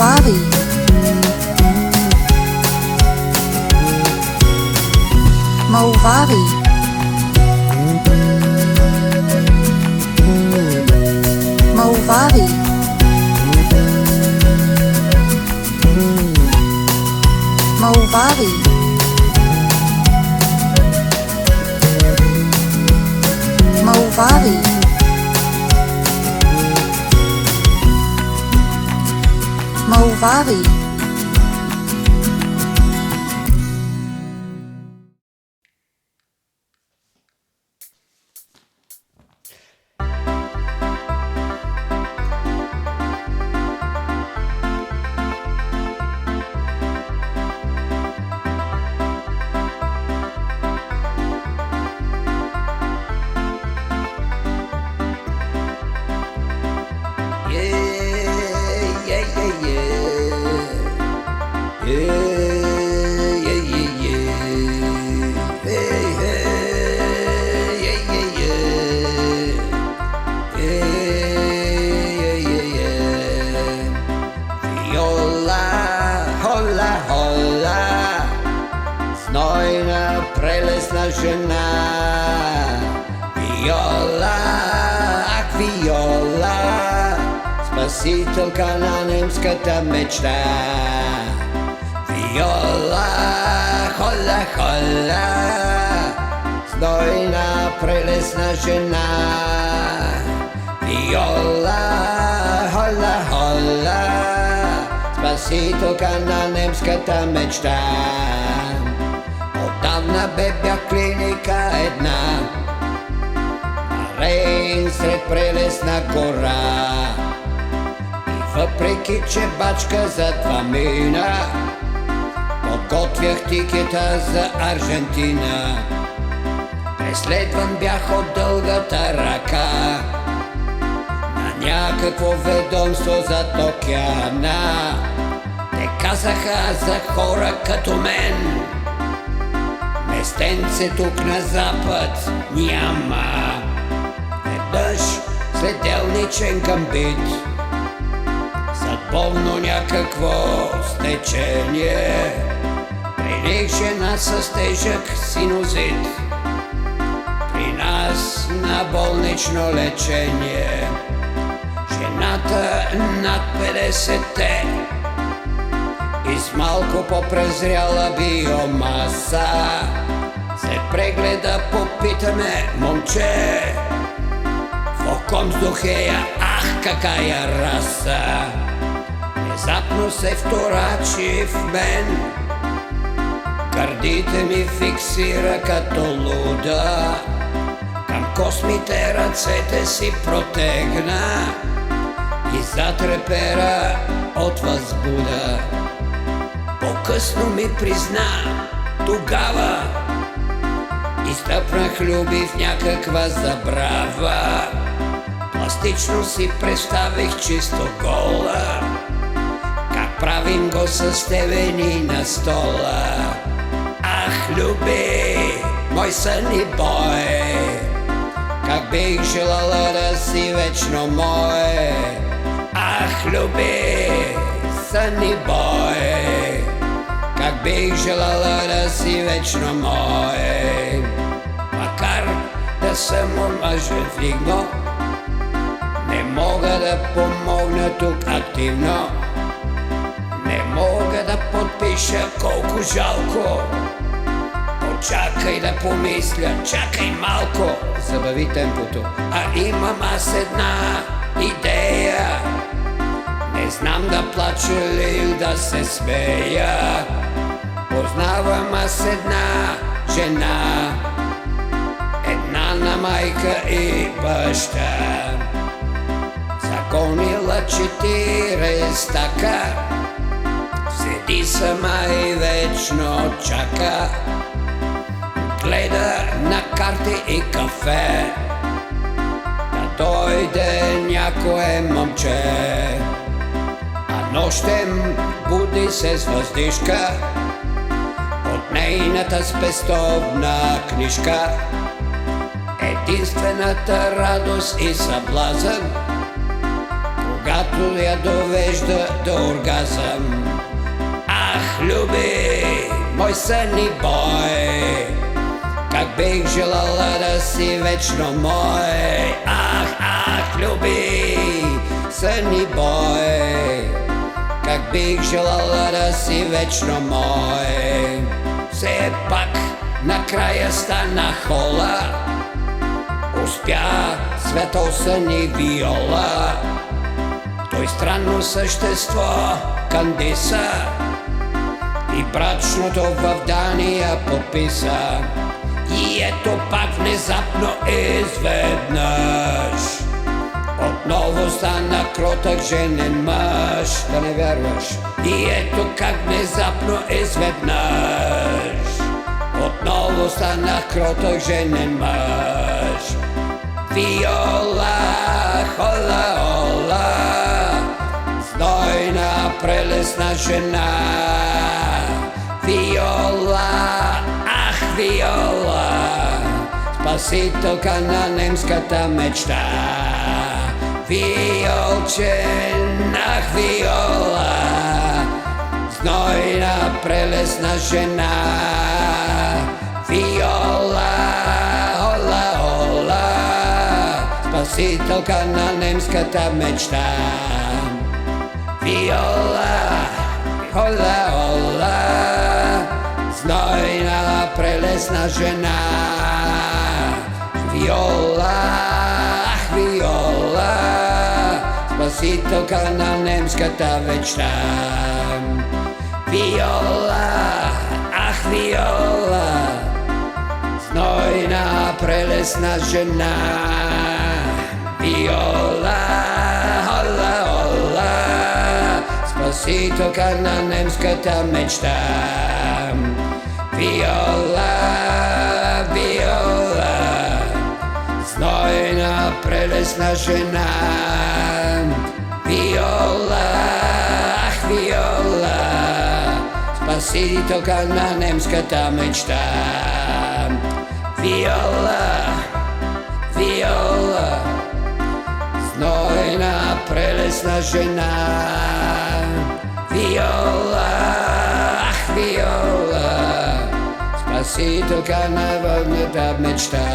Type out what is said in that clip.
Malvavi. Malvavi. Malvavi. Malvavi. Malvavi. Malvavi. Знойна, прелесна жена, Виола, ах Виола, спасителка на немската мечта. Виола, хола, хола, знойна, прелесна жена, Виола, хола, хола, спасителка на немската мечта. Отдавна бях клиника една, на Рейн сред прелесна гора. И въпреки че бачка за 2 мина, подготвях тикета за Аржентина. Преследван бях от дългата ръка на някакво ведомство зад океана. Те казаха за хора като мен, местенце тук на запад няма. Веднъж след делничен гамбит, съдбовно някакво стечение, приних жена с тежък синузит при нас на болнично лечение. Жената над 50-те и с малко по-презряла биомаса. След прегледа попитаме: момче, в оком сдухея, ах какая раса. Внезапно се вторачи в мен, гърдите ми фиксира като луда. Към космите ръцете си протегна и затрепера от възбуда. По-късно ми призна тогава, изтъпнах любив някаква забрава. Пластично си представих чисто гола, как правим го с тебени на стола. Ах, люби, мой сън и бой, как бих желала да си вечно мой. Ах, люби, сън и бой, как бих желала да си вечно мой. Макар да съм омъжествено, не мога да помогна тук активно. Не мога да подпиша колко жалко. Почакай да помисля, чакай малко, забави темпото. А имам аз една идея, не знам да плача ли да се смея. Познавам аз една жена, една на майка и баща. Загонила 40-така, седи сама и вечно чака. Гледа на карти и кафе, да дойде някое момче. А нощем буди се с въздишка от нейната спестовна книжка. Единствената радост и съблазън, която я довежда до оргазъм. Ах, люби, мой сън и бой, как бих желала да си вечно мой. Ах, люби, сън и бой, как бих желала да си вечно мой. Все пак накрая стана хола, успя светосън и виола. Той странно същество Кандиса и брачното в Дания подписа. И ето пак внезапно изведнъж отново стана кротък женен мъж. Да не вярваш. И ето как внезапно изведнъж отново стана кротък женен мъж. Виола, хола, ола, знойна, прелесна жена. Виола, ах, Виола, спасителка на немската мечта. Виолчен, ах, Виола, знойна, прелесна жена. Виола, ола, ола, спасителка на немската мечта. Виола, ола, ола, знойна, прелесна жена. Виола, ах, Виола, спасителка на немската мечта. Виола, ах, Виола, знойна, прелесна жена. Виола, ола, ола, спасителка на немската мечта. Виола, Виола, знойна, прелесна жена. Виола, ах, Виола, спасителка на немската мечта. Виола, Виола, знойна, прелесна жена. Виола, ах, Виола, спасителка на въдната мечта.